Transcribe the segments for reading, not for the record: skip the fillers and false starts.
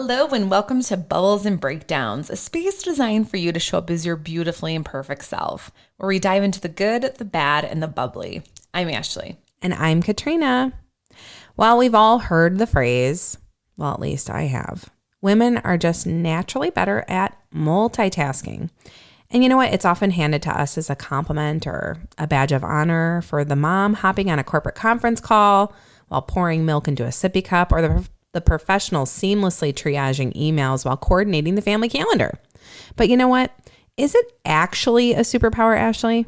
Hello and welcome to Bubbles and Breakdowns, a space designed for you to show up as your beautifully imperfect self, where we dive into the good, the bad, and the bubbly. I'm Ashley. And I'm Katrina. Well, we've all heard the phrase, well, at least I have, women are just naturally better at multitasking. And you know what? It's often handed to us as a compliment or a badge of honor for the mom hopping on a corporate conference call while pouring milk into a sippy cup, or the professional seamlessly triaging emails while coordinating the family calendar. But you know what? Is it actually a superpower, Ashley?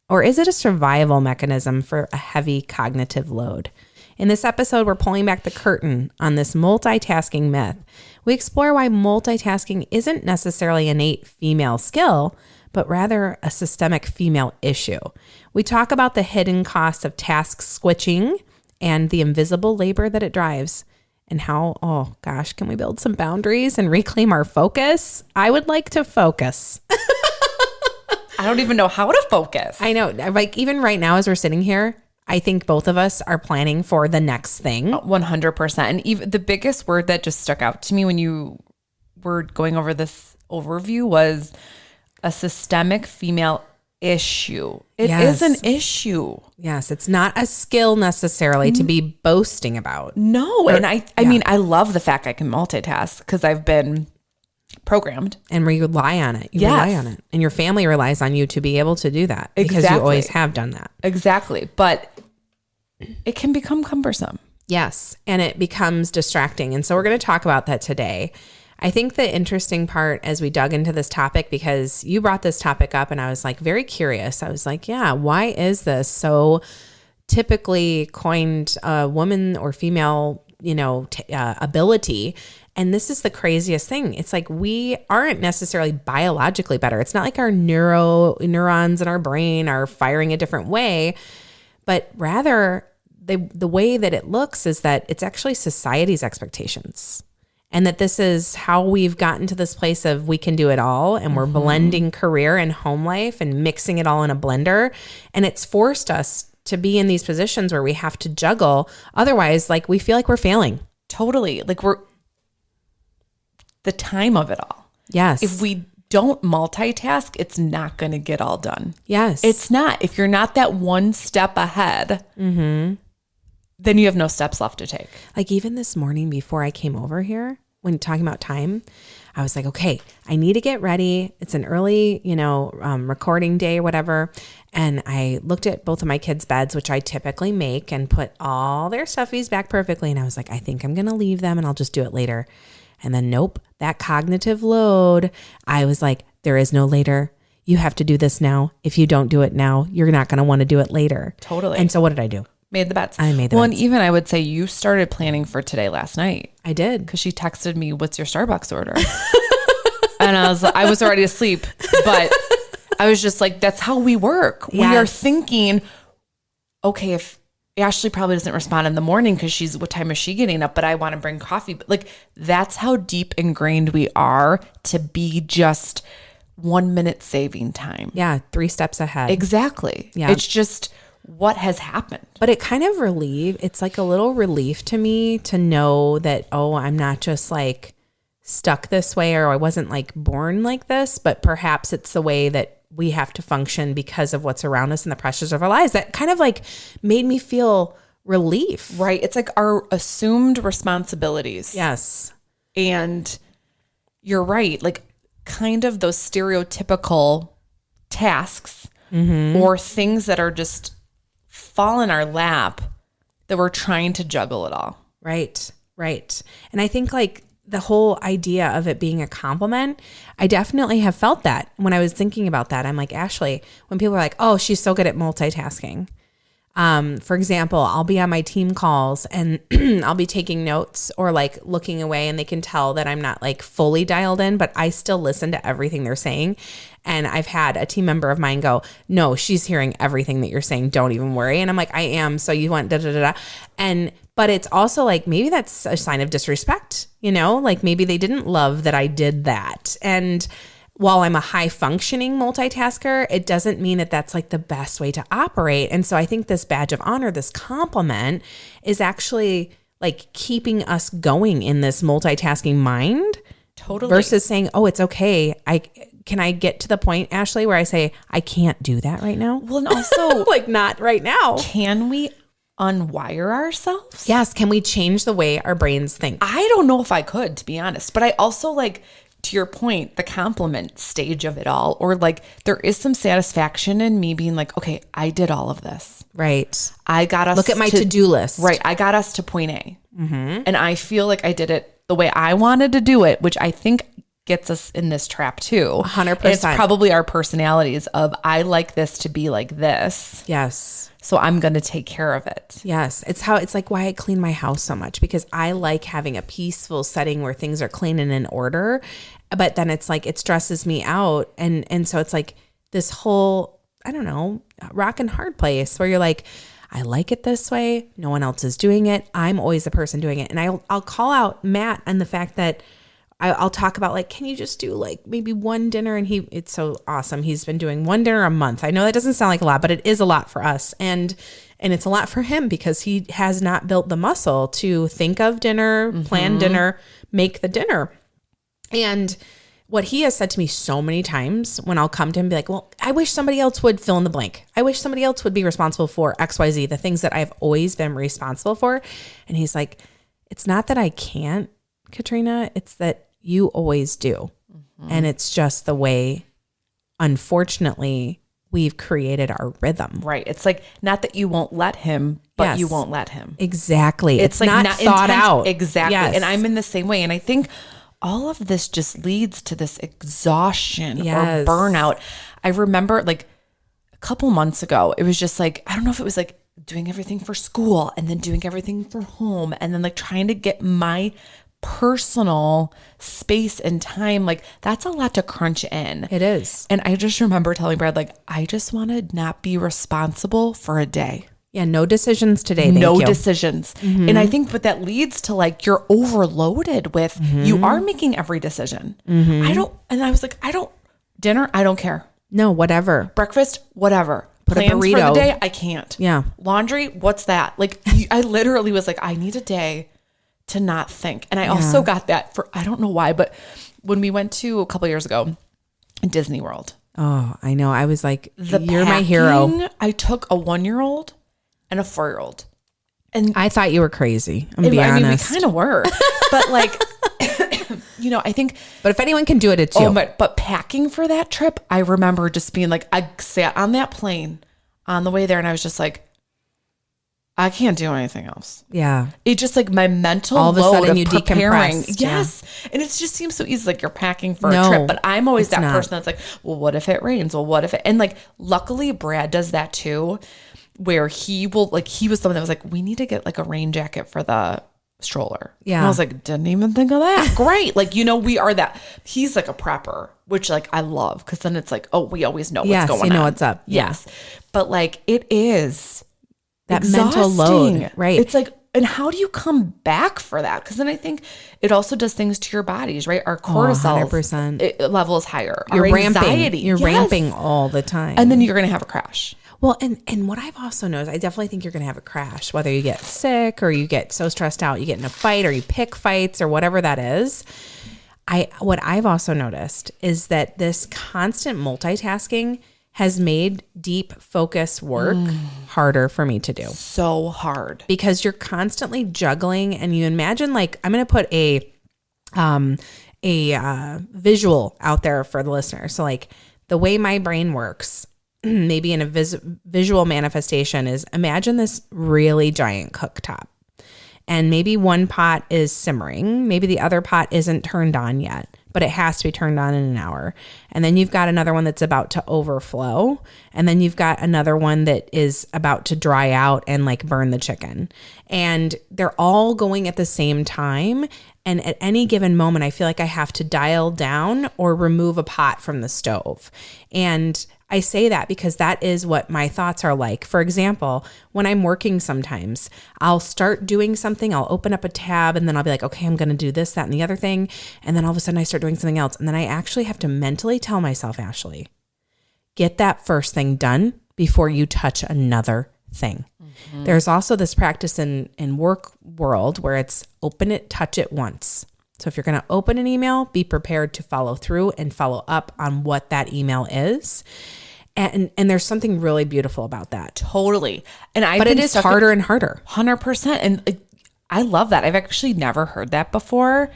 Or is it a survival mechanism for a heavy cognitive load? In this episode, we're pulling back the curtain on this multitasking myth. We explore why multitasking isn't necessarily an innate female skill, but rather a systemic female issue. We talk about the hidden costs of task switching and the invisible labor that it drives. And how, oh gosh, can we build some boundaries and reclaim our focus? I would like to focus. I don't even know how to focus. I know. Like even right now as we're sitting here, I think both of us are planning for the next thing. 100%. And even the biggest word that just stuck out to me when you were going over this overview was a systemic female issue. It is an issue. Yes, it's not a skill necessarily to be boasting about. No, and I mean, I love the fact I can multitask because I've been programmed. And we rely on it. You rely on it. And your family relies on you to be able to do that because you always have done that. Exactly. But it can become cumbersome. Yes, and it becomes distracting. And so we're going to talk about that today. I think the interesting part as we dug into this topic, because you brought this topic up and I was like very curious. I was like, yeah, why is this so typically coined woman or female, ability? And this is the craziest thing. It's like we aren't necessarily biologically better. It's not like our neurons in our brain are firing a different way, but rather the way that it looks is that it's actually society's expectations. And that this is how we've gotten to this place of we can do it all, and we're blending career and home life and mixing it all in a blender. And it's forced us to be in these positions where we have to juggle. Otherwise, like we feel like we're failing. Totally. Like we're the time of it all. Yes. If we don't multitask, it's not going to get all done. Yes. It's not. If you're not that one step ahead, then you have no steps left to take. Like even this morning before I came over here, when talking about time, I was like, okay, I need to get ready. It's an early, recording day or whatever. And I looked at both of my kids' beds, which I typically make, and put all their stuffies back perfectly. And I was like, I think I'm going to leave them and I'll just do it later. And then nope, that cognitive load. I was like, there is no later. You have to do this now. If you don't do it now, you're not going to want to do it later. Totally. And so what did I do? Made the bets. I made the bets. Well, and even I would say you started planning for today last night. I did. Because she texted me, what's your Starbucks order? And I was already asleep, but I was just like, that's how we work. Yes. We are thinking, okay, if Ashley probably doesn't respond in the morning because what time is she getting up? But I want to bring coffee. But like, that's how deep ingrained we are to be just 1 minute saving time. Yeah. 3 steps ahead. Exactly. Yeah. It's just what has happened. But it kind of it's like a little relief to me to know that, oh, I'm not just like stuck this way, or I wasn't like born like this, but perhaps it's the way that we have to function because of what's around us and the pressures of our lives. That kind of like made me feel relief. Right. It's like our assumed responsibilities. Yes. And you're right. Like kind of those stereotypical tasks or things that are just fall in our lap that we're trying to juggle it all. Right. Right. And I think like the whole idea of it being a compliment, I definitely have felt that when I was thinking about that. I'm like, Ashley, when people are like, oh, she's so good at multitasking. For example, I'll be on my team calls and I'll be taking notes or like looking away, and they can tell that I'm not like fully dialed in, but I still listen to everything they're saying. And I've had a team member of mine go, no, she's hearing everything that you're saying. Don't even worry. And I'm like, I am. So you want da da da da. But it's also like, maybe that's a sign of disrespect, like maybe they didn't love that I did that. And while I'm a high functioning multitasker, it doesn't mean that that's like the best way to operate. And so I think this badge of honor, this compliment, is actually like keeping us going in this multitasking mind. Totally. Versus saying, oh, it's okay. Can I get to the point, Ashley, where I say, I can't do that right now? Well, and also like not right now. Can we unwire ourselves? Yes. Can we change the way our brains think? I don't know if I could, to be honest, but I also like, to your point, the compliment stage of it all, or like there is some satisfaction in me being like, okay, I did all of this. Right. I got us Look at my to-do list. Right. I got us to point A. Mm-hmm. And I feel like I did it the way I wanted to do it, which I think gets us in this trap too. 100%. It's probably our personalities of, I like this to be like this. Yes. So I'm going to take care of it. Yes. It's like why I clean my house so much, because I like having a peaceful setting where things are clean and in order. But then it's like, it stresses me out. And so it's like this whole, I don't know, rock and hard place where you're like, I like it this way. No one else is doing it. I'm always the person doing it. And I'll call out Matt and the fact that I'll talk about like, can you just do like maybe one dinner? And it's so awesome. He's been doing one dinner a month. I know that doesn't sound like a lot, but it is a lot for us. And it's a lot for him because he has not built the muscle to think of dinner, plan dinner, make the dinner. And what he has said to me so many times when I'll come to him and be like, well, I wish somebody else would fill in the blank. I wish somebody else would be responsible for XYZ, the things that I've always been responsible for. And he's like, it's not that I can't, Katrina, it's that you always do. Mm-hmm. And it's just the way, unfortunately, we've created our rhythm. Right. It's like, not that you won't let him, but you won't let him. Exactly. It's like not thought out. Exactly. Yes. And I'm in the same way. And I think all of this just leads to this exhaustion or burnout. I remember like a couple months ago, it was just like, I don't know if it was like doing everything for school and then doing everything for home and then like trying to get my personal space and time. Like that's a lot to crunch in. It is. And I just remember telling Brad, like, I just want to not be responsible for a day. Yeah, no decisions today. No decisions. Mm-hmm. And I think what that leads to, like, you're overloaded with, you are making every decision. And I was like, dinner, I don't care. No, whatever. Breakfast, whatever. Put Plans a burrito. for the day, I can't. Yeah. Laundry, what's that? Like, I literally was like, I need a day to not think. And I also got that for, I don't know why, but when we went to a couple years ago in Disney World. Oh, I know. I was like, you're my hero. I took a 1-year-old and a 4-year-old. And I thought you were crazy. I'm be honest. I mean, we kind of were. But like, you know, I think. But if anyone can do it, it's you. But packing for that trip, I remember just being like, I sat on that plane on the way there and I was just like, I can't do anything else. Yeah. It just like my mental all of a load sudden of you preparing. decompressed. Yes. Yeah. And it just seems so easy. Like you're packing for a trip, but I'm always that person that's like, well, what if it rains? Well, what if it, and like, luckily Brad does that too, where he will like, he was someone that was like, we need to get like a rain jacket for the stroller. Yeah. And I was like, didn't even think of that. Great. Like, you know, we are that. He's like a prepper, which like I love because then it's like, oh, we always know what's going on. You know what's up. Yes. But like it is that exhausting. Mental load. Right. It's like, and how do you come back for that? Because then I think it also does things to your bodies, right? Our cortisol 100%. Level is higher. You're Our ramping. anxiety. You're ramping all the time. And then you're going to have a crash. Well, and what I've also noticed, I definitely think you're going to have a crash, whether you get sick or you get so stressed out, you get in a fight or you pick fights or whatever that is. What I've also noticed is that this constant multitasking has made deep focus work harder for me to do. So hard. Because you're constantly juggling and you imagine like, I'm going to put a visual out there for the listener. So like the way my brain works, maybe in a visual manifestation is imagine this really giant cooktop. And maybe one pot is simmering. Maybe the other pot isn't turned on yet, but it has to be turned on in an hour. And then you've got another one that's about to overflow. And then you've got another one that is about to dry out and like burn the chicken. And they're all going at the same time. And at any given moment, I feel like I have to dial down or remove a pot from the stove. And I say that because that is what my thoughts are like. For example, when I'm working sometimes, I'll start doing something, I'll open up a tab and then I'll be like, okay, I'm going to do this, that, and the other thing. And then all of a sudden I start doing something else. And then I actually have to mentally tell myself, Ashley, get that first thing done before you touch another thing. There's also this practice in work world where it's open it, touch it once. So if you're going to open an email, be prepared to follow through and follow up on what that email is. And there's something really beautiful about that. Totally. But it is harder and harder. 100%. And I love that. I've actually never heard that before,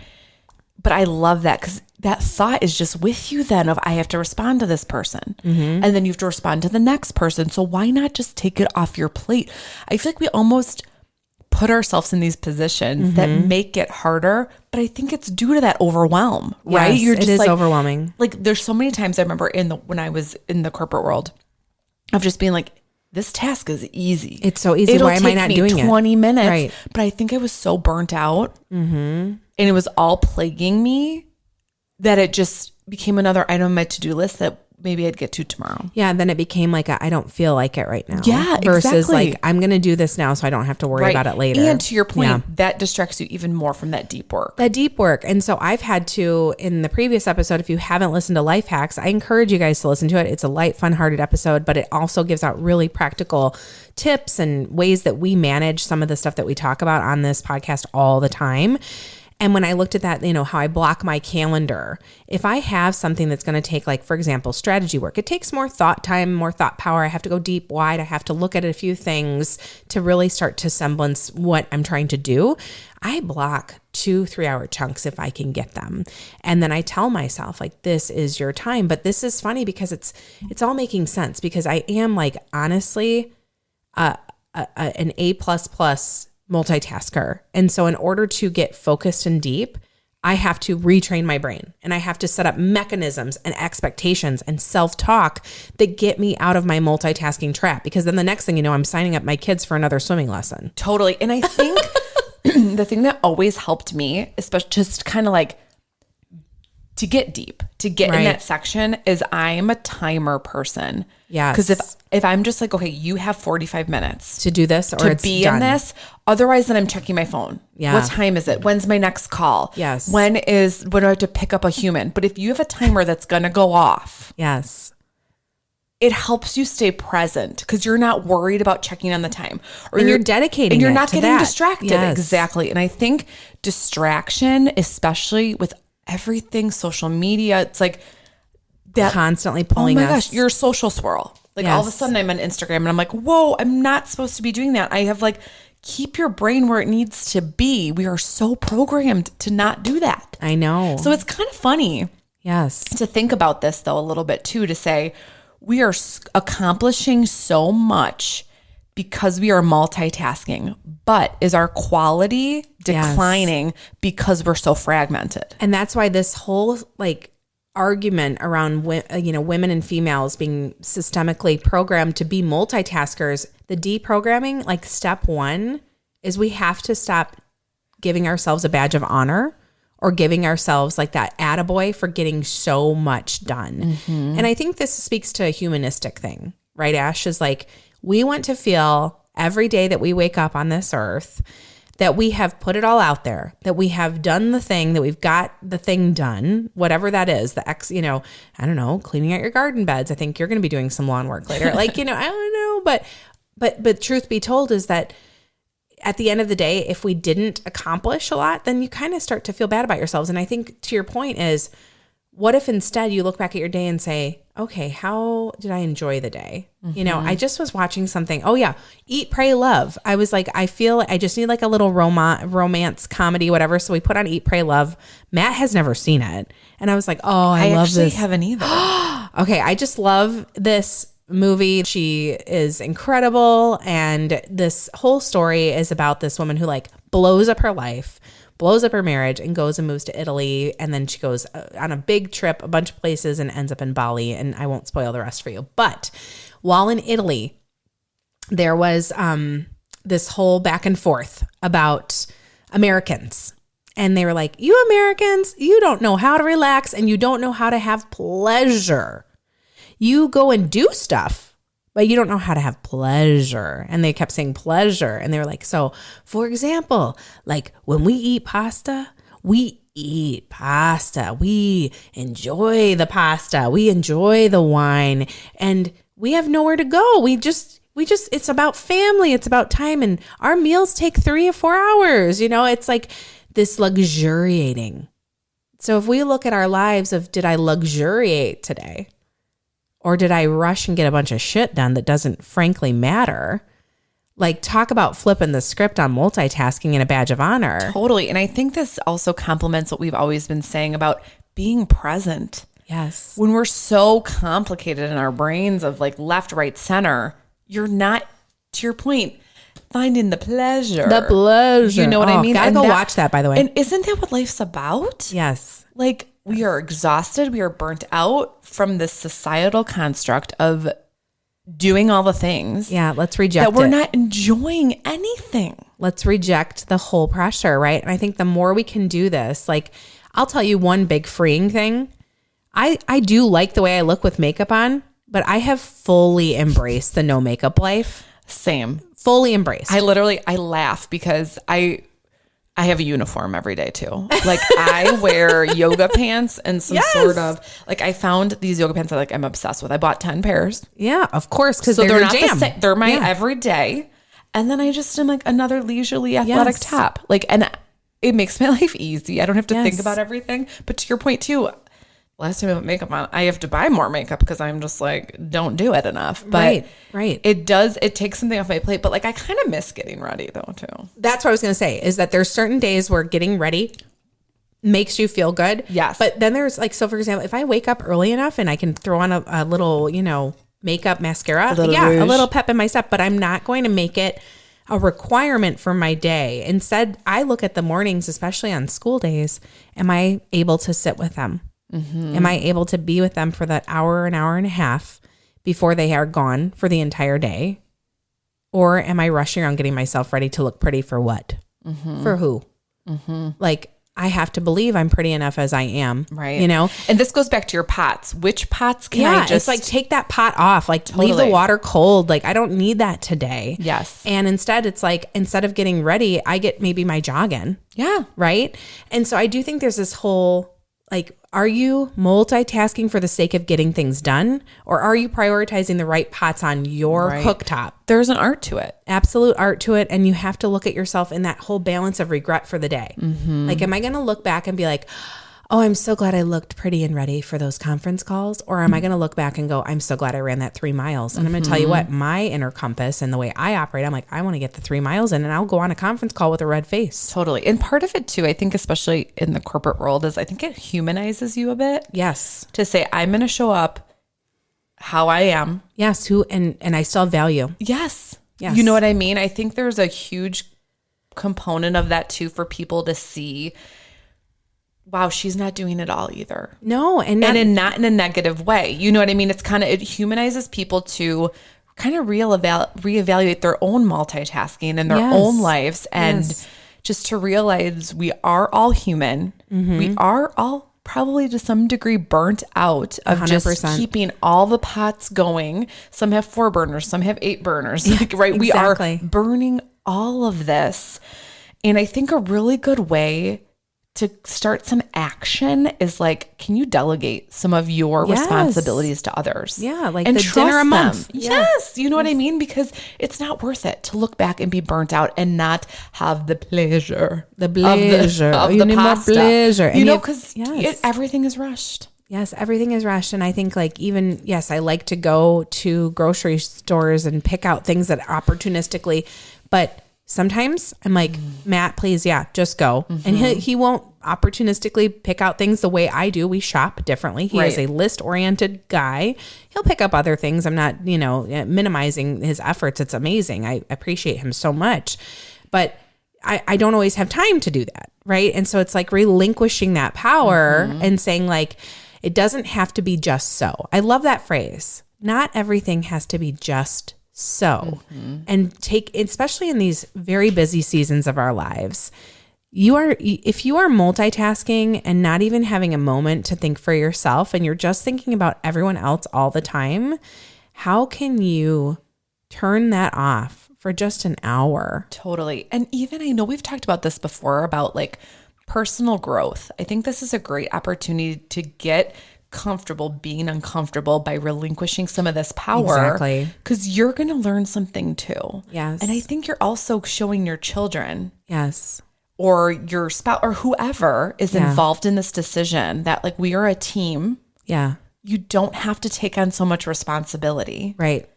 but I love that because that thought is just with you then of I have to respond to this person. And then you have to respond to the next person. So why not just take it off your plate? I feel like we almost put ourselves in these positions that make it harder, but I think it's due to that overwhelm, right? Yes, it is overwhelming. Like there's so many times I remember when I was in the corporate world of just being like, this task is easy. It's so easy. Why am I not doing it? 20 minutes. Right. But I think I was so burnt out and it was all plaguing me that it just became another item on my to-do list that maybe I'd get to tomorrow. Yeah. And then it became like, I don't feel like it right now. Yeah, versus exactly. like, I'm going to do this now so I don't have to worry about it later. And to your point, that distracts you even more from that deep work. That deep work. And so I've had to, in the previous episode, if you haven't listened to Life Hacks, I encourage you guys to listen to it. It's a light, fun-hearted episode, but it also gives out really practical tips and ways that we manage some of the stuff that we talk about on this podcast all the time. And when I looked at that, how I block my calendar, if I have something that's going to take, like, for example, strategy work, it takes more thought time, more thought power. I have to go deep, wide. I have to look at a few things to really start to semblance what I'm trying to do. I block 2-3 hour chunks if I can get them. And then I tell myself, like, this is your time. But this is funny because it's all making sense because I am, like, honestly, an A++ multitasker. And so in order to get focused and deep, I have to retrain my brain and I have to set up mechanisms and expectations and self-talk that get me out of my multitasking trap. Because then the next thing you know, I'm signing up my kids for another swimming lesson. Totally. And I think the thing that always helped me, especially just kind of like to get deep, to get in that section is I'm a timer person. Yeah. Because if I'm just like, okay, you have 45 minutes to do this or to it's be done. in this. Otherwise, then I'm checking my phone. Yeah. What time is it? When's my next call? Yes. When do I have to pick up a human? But if you have a timer that's going to go off. Yes. It helps you stay present because you're not worried about checking on the time. And you're dedicating and you're it not to getting that. distracted. Yes. Exactly. And I think distraction, especially with everything social media, it's like that constantly pulling us. Oh my gosh, you're a social swirl. Like all of a sudden I'm on Instagram and I'm like, whoa, I'm not supposed to be doing that. I have like, keep your brain where it needs to be. We are so programmed to not do that. I know. So it's kind of funny. Yes. To think about this though a little bit too, to say we are accomplishing so much because we are multitasking, but is our quality declining because we're so fragmented? And that's why this whole like argument around women and females being systemically programmed to be multitaskers, the deprogramming, like step one is we have to stop giving ourselves a badge of honor or giving ourselves like that attaboy for getting so much done. Mm-hmm. And I think this speaks to a humanistic thing, right, Ash? Is like we want to feel every day that we wake up on this earth that we have put it all out there, that we have done the thing, that we've got the thing done, whatever that is, I don't know, cleaning out your garden beds. I think you're going to be doing some lawn work later. Like, I don't know, but truth be told is that at the end of the day, if we didn't accomplish a lot, then you kind of start to feel bad about yourselves. And I think to your point is, what if instead you look back at your day and say, okay, how did I enjoy the day? Mm-hmm. I just was watching something. Oh yeah. Eat, Pray, Love. I was like, I feel I just need like a little romance comedy, whatever. So we put on Eat, Pray, Love. Matt has never seen it. And I was like, oh, I love this. I haven't either. Okay. I just love this movie. She is incredible. And this whole story is about this woman who like blows up her life, blows up her marriage, and goes and moves to Italy. And then she goes on a big trip, a bunch of places, and ends up in Bali. And I won't spoil the rest for you. But while in Italy, there was this whole back and forth about Americans. And they were like, you Americans, you don't know how to relax and you don't know how to have pleasure. You go and do stuff, but you don't know how to have pleasure. And they kept saying pleasure. And they were like, so for example, like when we eat pasta, we eat pasta. We enjoy the pasta. We enjoy the wine. And we have nowhere to go. We just It's about family. It's about time. And our meals take 3 or 4 hours. It's like this luxuriating. So if we look at our lives of, did I luxuriate today? Or did I rush and get a bunch of shit done that doesn't frankly matter? Like, talk about flipping the script on multitasking and a badge of honor. Totally. And I think this also complements what we've always been saying about being present. Yes. When we're so complicated in our brains of like left, right, center, you're not, to your point, finding the pleasure. The pleasure. You know what I mean? Gotta go watch that, by the way. And isn't that what life's about? Yes. Like, we are exhausted. We are burnt out from this societal construct of doing all the things. Yeah, let's reject that we're it. not enjoying anything. Let's reject the whole pressure, right? And I think the more we can do this, like, I'll tell you one big freeing thing. I do like the way I look with makeup on, but I have fully embraced the no makeup life. Same. Fully embraced. I laugh because I have a uniform every day too. Like, I wear yoga pants and some sort of, like, I found these yoga pants that I'm obsessed with. I bought 10 pairs. Yeah, of course, because So they're your not jam. the same. They're my everyday. And then I just am like another leisurely athletic top. Like, and it makes my life easy. I don't have to think about everything. But to your point too, last time I put makeup on, I have to buy more makeup because I'm just like, don't do it enough. But right. It takes something off my plate. But like, I kind of miss getting ready though too. That's what I was going to say, is that there's certain days where getting ready makes you feel good. Yes. But then there's like, so for example, if I wake up early enough and I can throw on a little, makeup mascara, a little pep in my step, but I'm not going to make it a requirement for my day. Instead, I look at the mornings, especially on school days. Am I able to sit with them? Mm-hmm. Am I able to be with them for that hour, an hour and a half before they are gone for the entire day? Or am I rushing around getting myself ready to look pretty for what? Mm-hmm. For who? Mm-hmm. Like, I have to believe I'm pretty enough as I am. Right. And this goes back to your pots. Which pots can I just... it's like, take that pot off. Like, leave the water cold. Like, I don't need that today. Yes. And instead, it's like, instead of getting ready, I get maybe my jog in. Yeah. Right? And so I do think there's this whole, like, are you multitasking for the sake of getting things done? Or are you prioritizing the right pots on your cooktop? There's an art to it. Absolute art to it. And you have to look at yourself in that whole balance of regret for the day. Mm-hmm. Like, am I going to look back and be like, oh, I'm so glad I looked pretty and ready for those conference calls? Or am I going to look back and go, I'm so glad I ran that 3 miles? And I'm going to tell you what, my inner compass and the way I operate, I'm like, I want to get the 3 miles in and I'll go on a conference call with a red face. Totally. And part of it too, I think, especially in the corporate world, is I think it humanizes you a bit. Yes. To say, I'm going to show up how I am. Yes. And I still have value. Yes. Yes. You know what I mean? I think there's a huge component of that too for people to see, wow, she's not doing it all either. No. And not in a negative way. You know what I mean? It's kind of, it humanizes people to kind of reevaluate their own multitasking and their own lives. And just to realize we are all human. Mm-hmm. We are all probably to some degree burnt out of 100%. Just keeping all the pots going. Some have 4 burners, some have 8 burners. Yeah, right? Exactly. We are burning all of this. And I think a really good way to start some action is like, can you delegate some of your responsibilities to others? Yeah, like and the dinner a month. Them. Yes, you know what I mean? Because it's not worth it to look back and be burnt out and not have the pleasure. The pleasure. Of you the need pasta. More pleasure. You know, because everything is rushed. Yes, everything is rushed. And I think like even, yes, I like to go to grocery stores and pick out things that opportunistically, but sometimes I'm like, Matt, please, just go. Mm-hmm. And he won't opportunistically pick out things the way I do. We shop differently. He is a list-oriented guy. He'll pick up other things. I'm not, minimizing his efforts. It's amazing. I appreciate him so much. But I don't always have time to do that, right? And so it's like relinquishing that power and saying like, it doesn't have to be just so. I love that phrase. Not everything has to be just so. And especially in these very busy seasons of our lives, if you are multitasking and not even having a moment to think for yourself and you're just thinking about everyone else all the time, how can you turn that off for just an hour? Totally. And even, I know we've talked about this before about like personal growth. I think this is a great opportunity to get comfortable being uncomfortable by relinquishing some of this power. Exactly. Because you're going to learn something too. Yes. And I think you're also showing your children. Yes. Or your spouse or whoever is involved in this decision that like we are a team. Yeah. You don't have to take on so much responsibility. Right.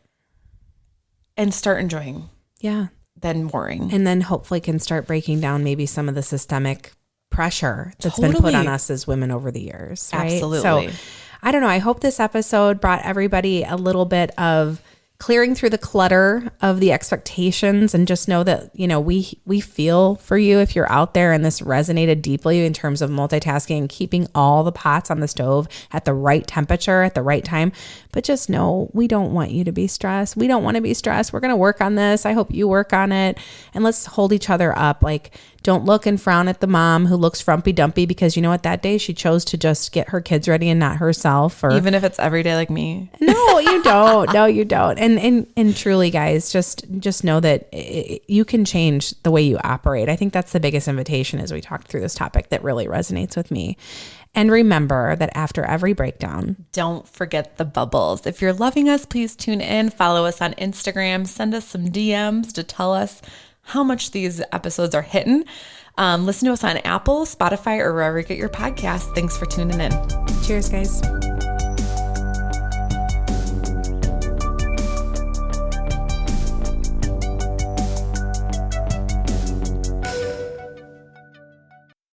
And start enjoying. Yeah. Than worrying. And then hopefully can start breaking down maybe some of the systemic pressure that's been put on us as women over the years. Right? Absolutely. So I don't know. I hope this episode brought everybody a little bit of clearing through the clutter of the expectations, and just know that, you know, we feel for you if you're out there and this resonated deeply in terms of multitasking and keeping all the pots on the stove at the right temperature at the right time. But just know we don't want you to be stressed. We don't want to be stressed. We're going to work on this. I hope you work on it. And let's hold each other up. Like, don't look and frown at the mom who looks frumpy dumpy because you know what, that day she chose to just get her kids ready and not herself. Or even if it's every day like me. No, you don't. No, you don't. And truly, guys, just know that you can change the way you operate. I think that's the biggest invitation as we talked through this topic that really resonates with me. And remember that after every breakdown, don't forget the bubbles. If you're loving us, please tune in, follow us on Instagram, send us some DMs to tell us how much these episodes are hitting. Listen to us on Apple, Spotify, or wherever you get your podcasts. Thanks for tuning in. Cheers, guys.